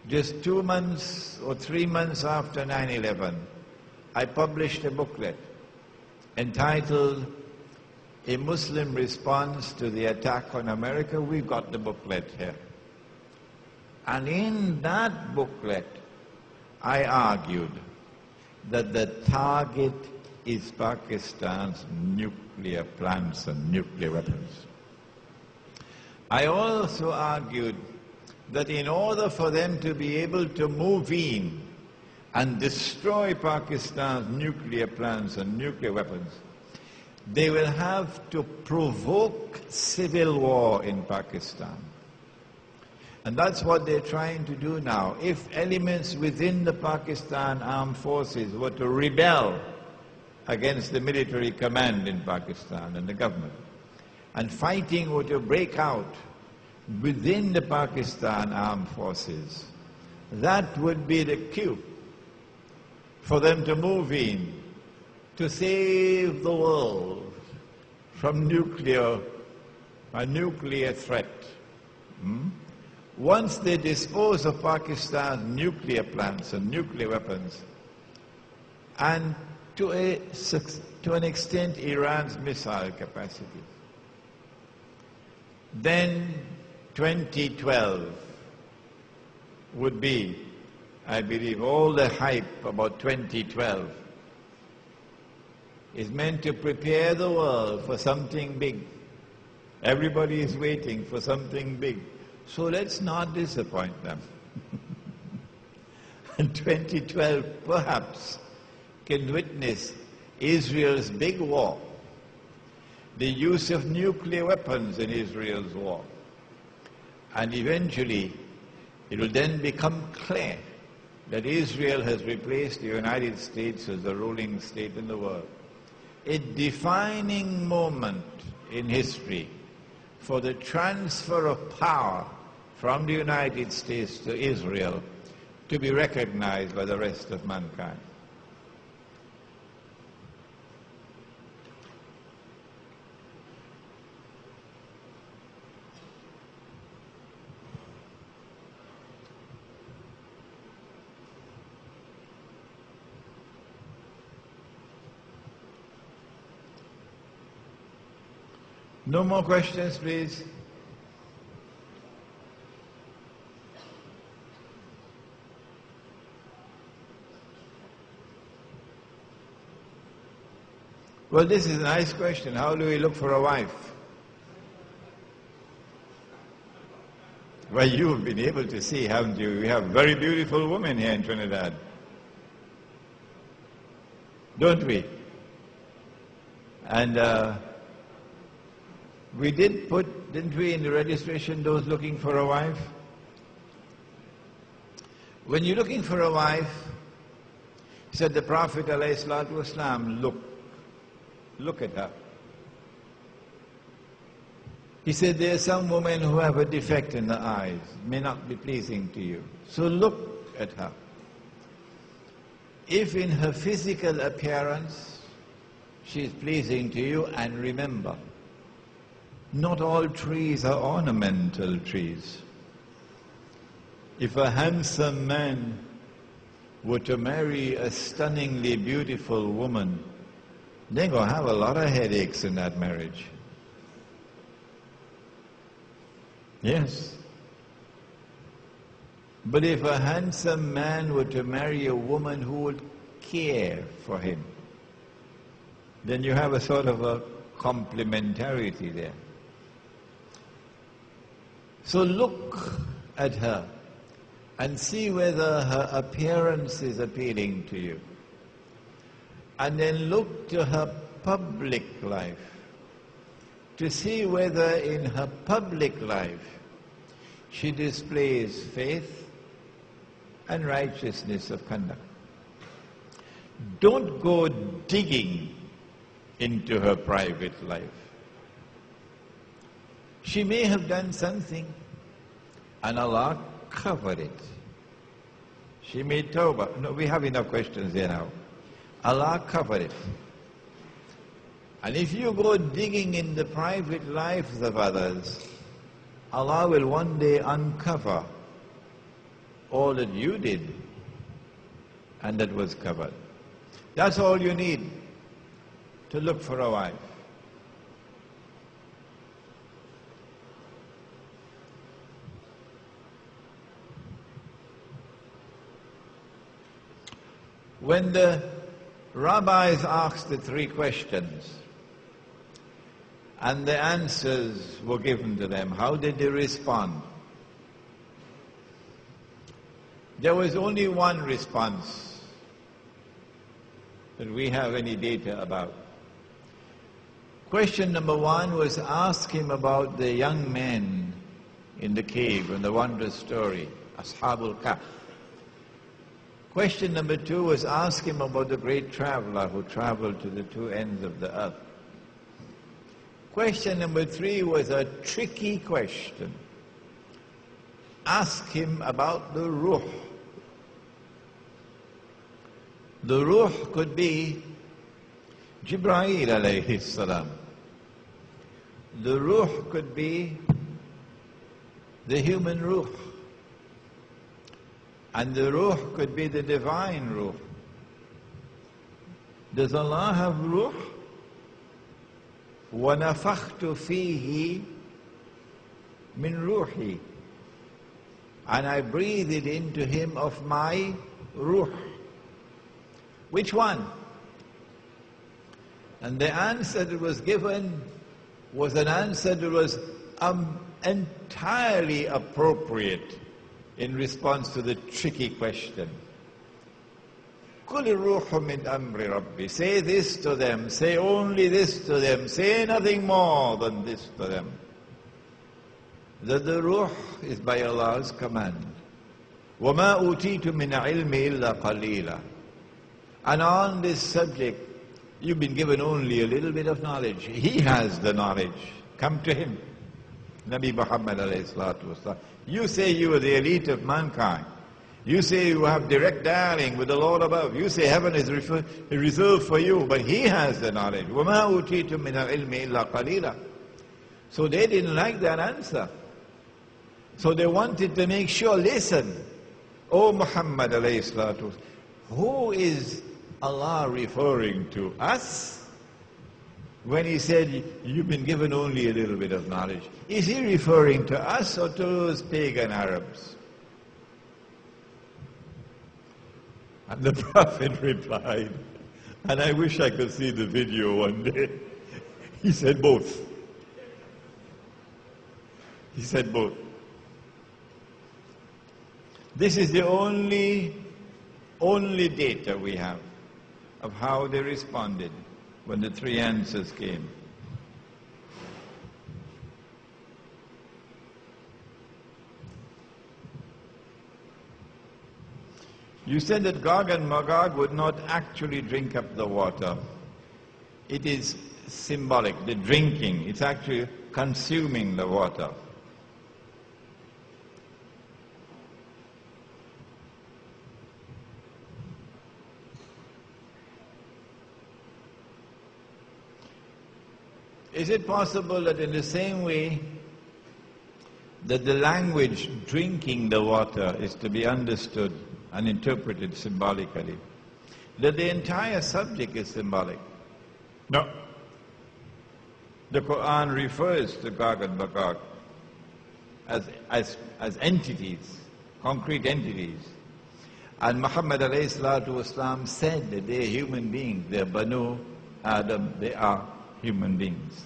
Just 2 months or 3 months after 9/11, I published a booklet entitled A Muslim Response to the Attack on America. We've got the booklet here. And in that booklet, I argued that the target is Pakistan's nuclear plants and nuclear weapons. I also argued that in order for them to be able to move in and destroy Pakistan's nuclear plants and nuclear weapons, they will have to provoke civil war in Pakistan. And that's what they're trying to do now. If elements within the Pakistan armed forces were to rebel against the military command in Pakistan and the government, and fighting were to break out within the Pakistan armed forces, that would be the cue for them to move in to save the world from a nuclear threat. Once they dispose of Pakistan's nuclear plants and nuclear weapons, and to an extent Iran's missile capacity, then 2012 would be, I believe, all the hype about 2012 is meant to prepare the world for something big. Everybody is waiting for something big. So let's not disappoint them. And 2012 perhaps can witness Israel's big war, the use of nuclear weapons in Israel's war. And eventually it will then become clear that Israel has replaced the United States as the ruling state in the world. A defining moment in history for the transfer of power from the United States to Israel to be recognized by the rest of mankind. No more questions, please. Well, this is a nice question. How do we look for a wife? Well, you've been able to see, haven't you? We have very beautiful women here in Trinidad. Don't we? And we did put, didn't we, in the registration, those looking for a wife? When you're looking for a wife, said the Prophet ﷺ, look at her. He said, there are some women who have a defect in the eyes, may not be pleasing to you. So look at her. If in her physical appearance she is pleasing to you, and remember, not all trees are ornamental trees. If a handsome man were to marry a stunningly beautiful woman, they're going to have a lot of headaches in that marriage. Yes. But if a handsome man were to marry a woman who would care for him, then you have a sort of a complementarity there. So look at her and see whether her appearance is appealing to you. And then look to her public life to see whether in her public life she displays faith and righteousness of conduct. Don't go digging into her private life. She may have done something and Allah covered it. She made tawbah. No, we have enough questions here now. Allah covered it. And if you go digging in the private lives of others, Allah will one day uncover all that you did, and that was covered. That's all you need to look for a wife. When the rabbis asked the three questions and the answers were given to them, how did they respond? There was only one response that we have any data about. Question number one was, ask him about the young men in the cave and the wondrous story, Ashabul Kahf. Question number two was, ask him about the great traveler who traveled to the two ends of the earth. Question number three was a tricky question. Ask him about the ruh. The ruh could be Jibreel alayhi salam. The ruh could be the human ruh. And the ruh could be the divine ruh. Does Allah have ruh? وَنَفَخْتُ فِيهِ مِنْ رُوحِي. And I breathed into him of my ruh. Which one? And the answer that was given was an answer that was entirely appropriate in response to the tricky question. قُلِ الرُّوحُ مِنْ أَمْرِ رَبِّي. Say this to them, say only this to them, say nothing more than this to them. That the ruh is by Allah's command. وَمَا أُوتِيتُ مِنَ عِلْمِ إِلَّا قَلِيلًا. And on this subject, you've been given only a little bit of knowledge. He has the knowledge. Come to him. Nabi Muhammad alayhi salatu wasalam. You say you are the elite of mankind. You say you have direct dialing with the Lord above. You say heaven is reserved for you, but he has the knowledge. وَمَا أُوتِيتُم مِّنَ الْعِلْمِ إِلَّا قَلِيلًا. So they didn't like that answer. So they wanted to make sure, listen, O Muhammad alayhi salatu wasalam, who is Allah referring to? Us? When he said, you've been given only a little bit of knowledge. Is he referring to us or to those pagan Arabs? And the Prophet replied, and I wish I could see the video one day. He said both. He said both. This is the only data we have of how they responded when the three answers came. You said that Gog and Magog would not actually drink up the water. It is symbolic, the drinking. It's actually consuming the water. Is it possible that in the same way that the language drinking the water is to be understood and interpreted symbolically, that the entire subject is symbolic? No. The Quran refers to Gog and Magog as entities, concrete entities. And Muhammad alayhi salatu wasalam said that they are human beings, they are Banu Adam, they are human beings.